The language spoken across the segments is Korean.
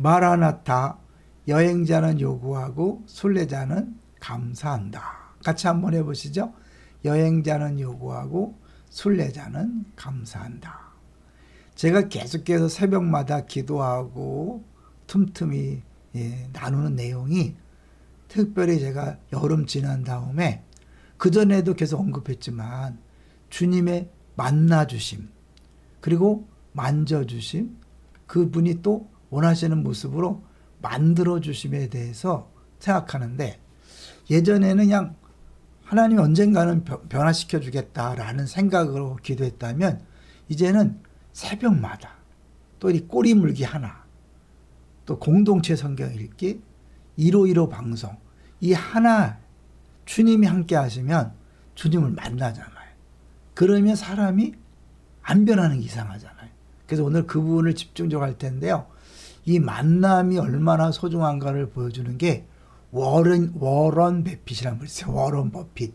마라나타, 여행자는 요구하고 순례자는 감사한다. 같이 한번 해보시죠. 여행자는 요구하고 순례자는 감사한다. 제가 계속해서 새벽마다 기도하고 틈틈이 나누는 내용이, 특별히 제가 여름 지난 다음에 그전에도 계속 언급했지만 주님의 만나주심, 그리고 만져주심, 그분이 또 원하시는 모습으로 만들어주심에 대해서 생각하는데, 예전에는 그냥 하나님이 언젠가는 변화시켜 주겠다라는 생각으로 기도했다면, 이제는 새벽마다 또 이 꼬리 물기 하나, 또 공동체 성경 읽기, 151 방송, 이 하나 주님이 함께 하시면 주님을 만나잖아요. 그러면 사람이 안 변하는 게 이상하잖아요. 그래서 오늘 그 부분을 집중적으로 할 텐데요. 이 만남이 얼마나 소중한가를 보여주는 게 워런 버핏이라는 분이 있어요. 워런 버핏.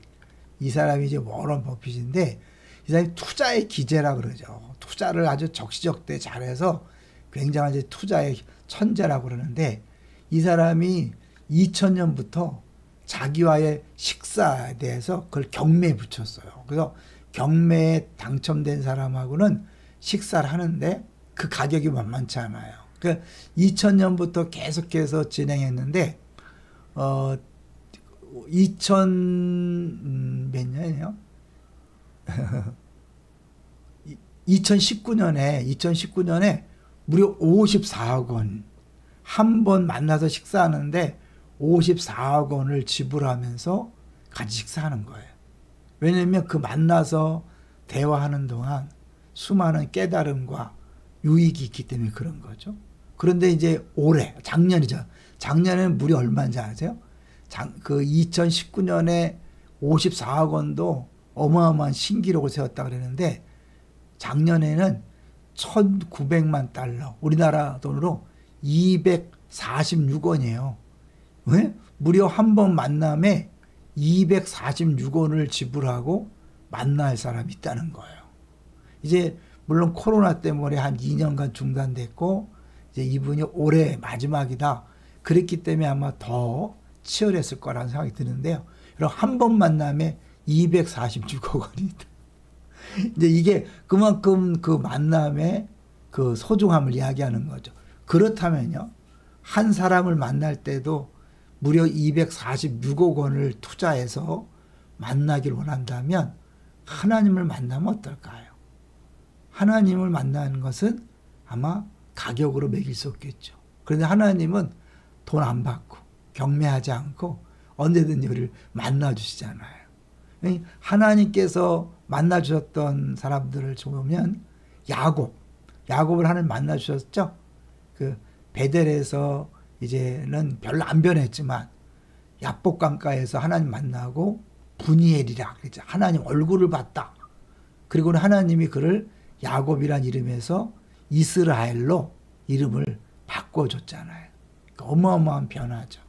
이 사람이 이제 워런 버핏인데, 이 사람이 투자의 기재라 그러죠. 투자를 아주 적시적대 잘해서 굉장한 이제 투자의 천재라고 그러는데, 이 사람이 2000년부터 자기와의 식사에 대해서 그걸 경매에 붙였어요. 그래서 경매에 당첨된 사람하고는 식사를 하는데 그 가격이 만만치 않아요. 그 2000년부터 계속해서 진행했는데 2000 몇 년이에요? 2019년에 무려 54억 원, 한 번 만나서 식사하는데 54억 원을 지불하면서 같이 식사하는 거예요. 왜냐하면 그 만나서 대화하는 동안 수많은 깨달음과 유익이 있기 때문에 그런 거죠. 그런데 이제 올해, 작년이죠. 작년에는 무려 얼마인지 아세요? 그 2019년에 54억 원도 어마어마한 신기록을 세웠다 그러는데, 작년에는 1,900만 달러, 우리나라 돈으로 246원이에요. 왜? 무려 한 번 만남에 246원을 지불하고 만날 사람이 있다는 거예요. 이제 물론 코로나 때문에 한 2년간 중단됐고, 이제 이분이 올해 마지막이다. 그랬기 때문에 아마 더 치열했을 거라는 생각이 드는데요. 그럼 한 번 만남에 246억 원이다. 이제 이게 그만큼 그 만남의 그 소중함을 이야기하는 거죠. 그렇다면요, 한 사람을 만날 때도 무려 246억 원을 투자해서 만나길 원한다면 하나님을 만나면 어떨까요? 하나님을 만나는 것은 아마 가격으로 매길 수 없겠죠. 그런데 하나님은 돈 안 받고 경매하지 않고 언제든지 우리를 만나주시잖아요. 하나님께서 만나주셨던 사람들을 보면 야곱을 하나님 만나주셨죠. 그 베델에서 이제는 별로 안 변했지만 야복 강가에서 하나님 만나고 분이엘이라 그랬죠. 하나님 얼굴을 봤다. 그리고는 하나님이 그를 야곱이란 이름에서 이스라엘로 이름을 바꿔줬잖아요. 그러니까 어마어마한 변화죠.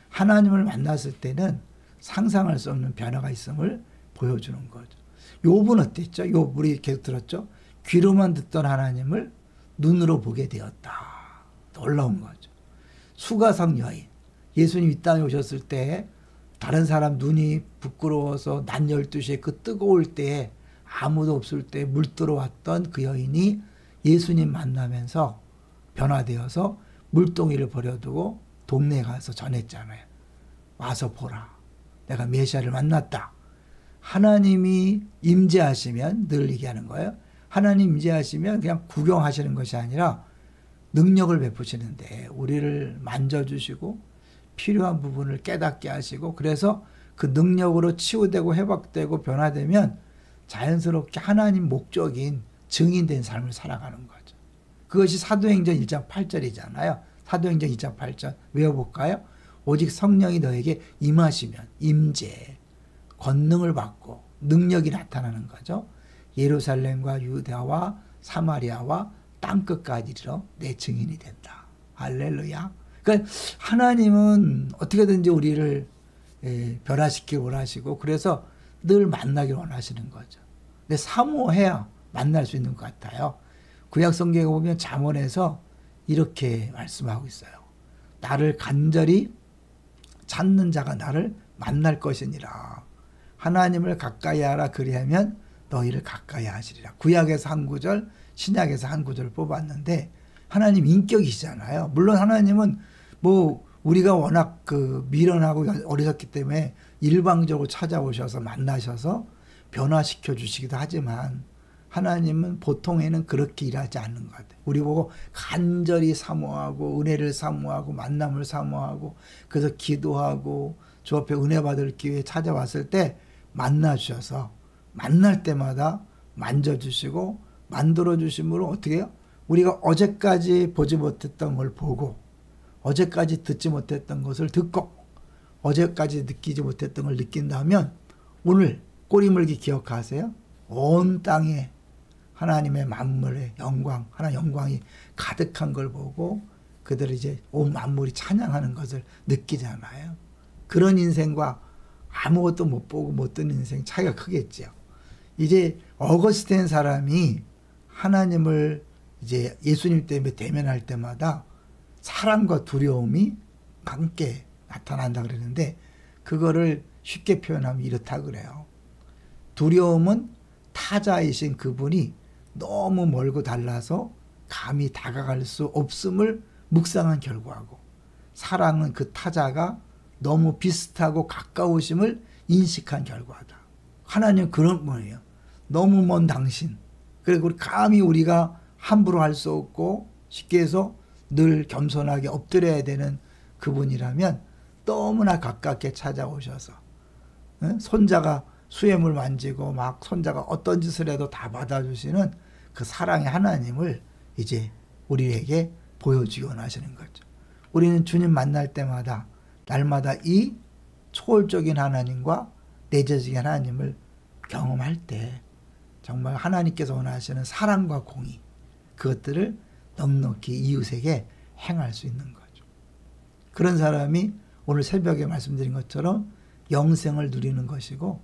하나님을 만났을 때는 상상할 수 없는 변화가 있음을 보여주는 거죠. 욥은 어땠죠? 욥 우리 계속 들었죠? 귀로만 듣던 하나님을 눈으로 보게 되었다. 놀라운 거죠. 수가성 여인, 예수님 이 땅에 오셨을 때 다른 사람 눈이 부끄러워서 낮 12시에 그 뜨거울 때에 아무도 없을 때 물 들어왔던 그 여인이 예수님 만나면서 변화되어서 물동이를 버려두고 동네에 가서 전했잖아요. 와서 보라. 내가 메시아를 만났다. 하나님이 임재하시면 늘 얘기하는 거예요. 하나님 임재하시면 그냥 구경하시는 것이 아니라 능력을 베푸시는데 우리를 만져주시고 필요한 부분을 깨닫게 하시고, 그래서 그 능력으로 치유되고 회복되고 변화되면 자연스럽게 하나님 목적인 증인된 삶을 살아가는 거죠. 그것이 사도행전 1장 8절이잖아요. 사도행전 2장 8절 외워볼까요? 오직 성령이 너에게 임하시면 임재, 권능을 받고 능력이 나타나는 거죠. 예루살렘과 유대와 사마리아와 땅끝까지 이르러 내 증인이 된다. 할렐루야. 그러니까 하나님은 어떻게든지 우리를 변화시키기 원하시고, 그래서 늘 만나길 원하시는 거죠. 근데 사모해야 만날 수 있는 것 같아요. 구약 성경에 보면 잠언에서 이렇게 말씀하고 있어요. 나를 간절히 찾는 자가 나를 만날 것이니라. 하나님을 가까이 하라 그리하면 너희를 가까이 하시리라. 구약에서 한 구절, 신약에서 한 구절을 뽑았는데 하나님 인격이시잖아요. 물론 하나님은 뭐 우리가 워낙 미련하고 어리석기 때문에 일방적으로 찾아오셔서 만나셔서 변화시켜 주시기도 하지만 하나님은 보통에는 그렇게 일하지 않는 것 같아요. 우리 보고 간절히 사모하고 은혜를 사모하고 만남을 사모하고 그래서 기도하고 주 앞에 은혜 받을 기회에 찾아왔을 때 만나주셔서 만날 때마다 만져주시고 만들어주심으로 어떻게 해요? 우리가 어제까지 보지 못했던 걸 보고 어제까지 듣지 못했던 것을 듣고 어제까지 느끼지 못했던 걸 느낀다면 오늘 꼬리물기 기억하세요? 온 땅에 하나님의 만물의 영광, 하나님 영광이 가득한 걸 보고 그들이 이제 온 만물이 찬양하는 것을 느끼잖아요. 그런 인생과 아무것도 못 보고 못 듣는 인생 차이가 크겠죠. 이제 어거스틴 사람이 하나님을 이제 예수님 때문에 대면할 때마다 사랑과 두려움이 함께 나타난다 그러는데 그거를 쉽게 표현하면 이렇다 그래요. 두려움은 타자이신 그분이 너무 멀고 달라서 감히 다가갈 수 없음을 묵상한 결과고 사랑은 그 타자가 너무 비슷하고 가까우심을 인식한 결과다. 하나님은 그런 분이에요. 너무 먼 당신. 그리고 감히 우리가 함부로 할 수 없고 쉽게 해서 늘 겸손하게 엎드려야 되는 그분이라면 너무나 가깝게 찾아오셔서 손자가 수염을 만지고 막 손자가 어떤 짓을 해도 다 받아주시는 그 사랑의 하나님을 이제 우리에게 보여주기 원하시는 거죠. 우리는 주님 만날 때마다 날마다 이 초월적인 하나님과 내재적인 하나님을 경험할 때 정말 하나님께서 원하시는 사랑과 공의 그것들을 넉넉히 이웃에게 행할 수 있는 거죠. 그런 사람이 오늘 새벽에 말씀드린 것처럼 영생을 누리는 것이고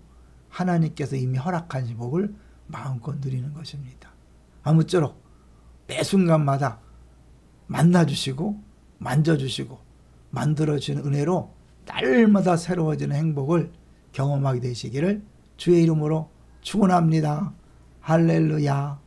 하나님께서 이미 허락한 복을 마음껏 누리는 것입니다. 아무쪼록 매 순간마다 만나주시고 만져주시고 만들어주시는 은혜로 날마다 새로워지는 행복을 경험하게 되시기를 주의 이름으로 축원합니다. 할렐루야.